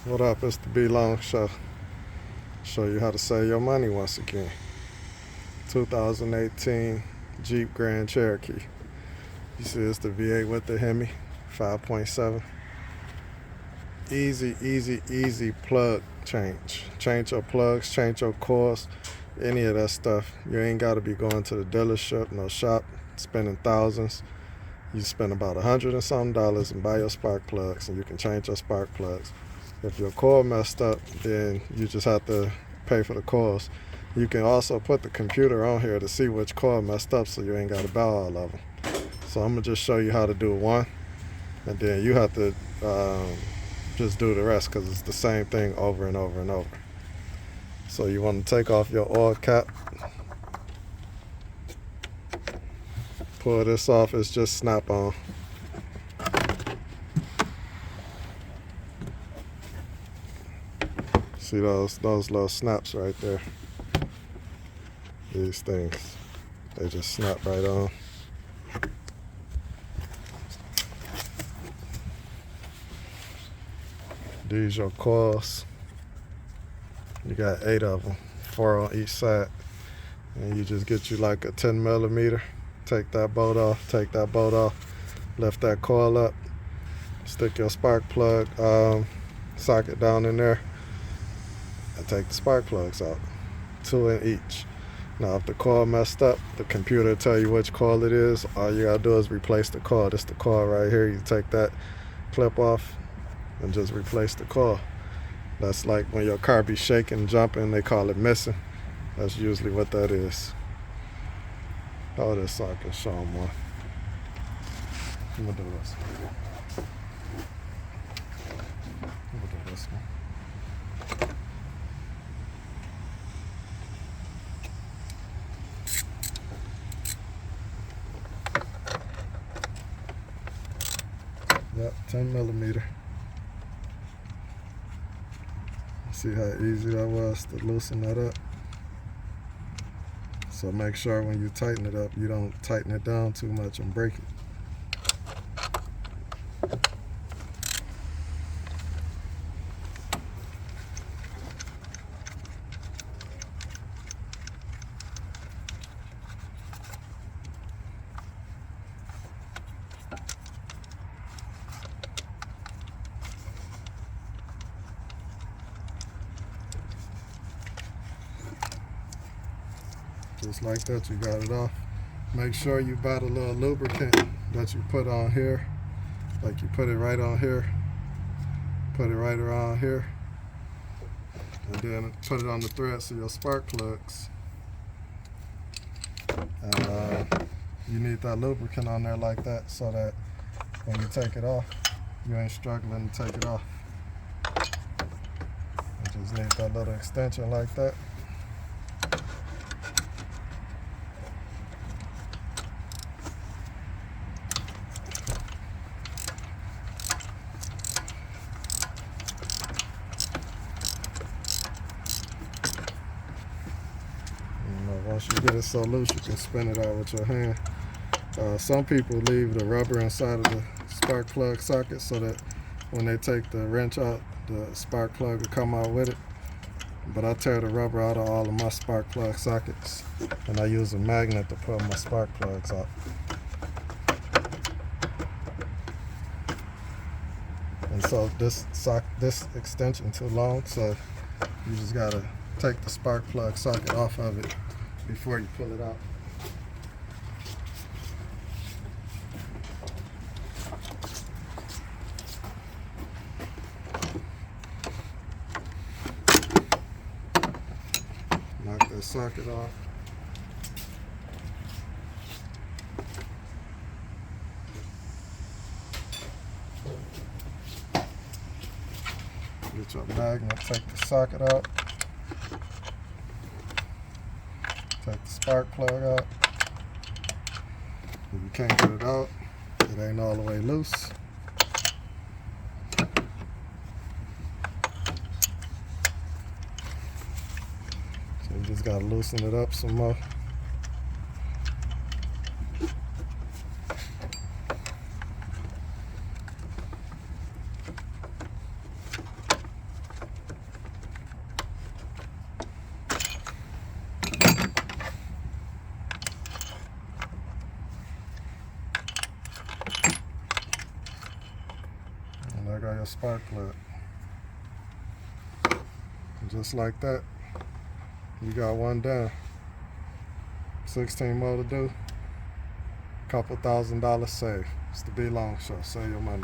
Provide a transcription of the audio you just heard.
What up? It's the B Long Show. Show you how to save your money once again. 2018 Jeep Grand Cherokee. You see it's the V8 with the Hemi, 5.7. Easy plug change. Change your plugs, change your coils, any of that stuff. You ain't got to be going to the dealership, no shop, spending thousands. You spend about $100 and some and buy your spark plugs, and you can change your spark plugs. If your coil messed up, then you just have to pay for the coils. You can also put the computer on here to see which coil messed up, so you ain't got to buy all of them. So I'm gonna just show you how to do one, and then you have to just do the rest, because it's the same thing over and over and over. So you want to take off your oil cap, pull this off. It's just snap on. See those little snaps right there? These things, they just snap right on. These your coils. You got 8 of them, 4 on each side. And you just get you like a 10 millimeter. Take that bolt off, lift that coil up, stick your spark plug socket down in there, and take the spark plugs out, 2 in each. Now if the coil messed up, the computer will tell you which coil it is. All you gotta do is replace the coil. This is the coil right here. You take that clip off and just replace the coil. That's like when your car be shaking, jumping, they call it missing. That's usually what that is. Hold this so I can show them one. I'm gonna do this. I'm gonna do this one. Yep, 10 millimeter. See how easy that was to loosen that up? So make sure when you tighten it up, you don't tighten it down too much and break it. Just like that, you got it off. Make sure you buy the little lubricant that you put on here. Like you put it right on here, put it right around here, and then put it on the threads of your spark plugs. And you need that lubricant on there like that, so that when you take it off, you ain't struggling to take it off. You just need that little extension like that. Once you get it so loose, you can spin it out with your hand. Some people leave the rubber inside of the spark plug socket so that when they take the wrench out, the spark plug will come out with it. But I tear the rubber out of all of my spark plug sockets, and I use a magnet to pull my spark plugs out. And so this extension too long, so you just gotta take the spark plug socket off of it before you pull it out. Knock that socket off. Get your magnet, take the socket out. Take the spark plug out. If you can't get it out, it ain't all the way loose. So you just gotta loosen it up some more. spark plug. And just like that, you got one done. 16 more to do. Couple $1,000 saved. It's the B Long Show. Save your money.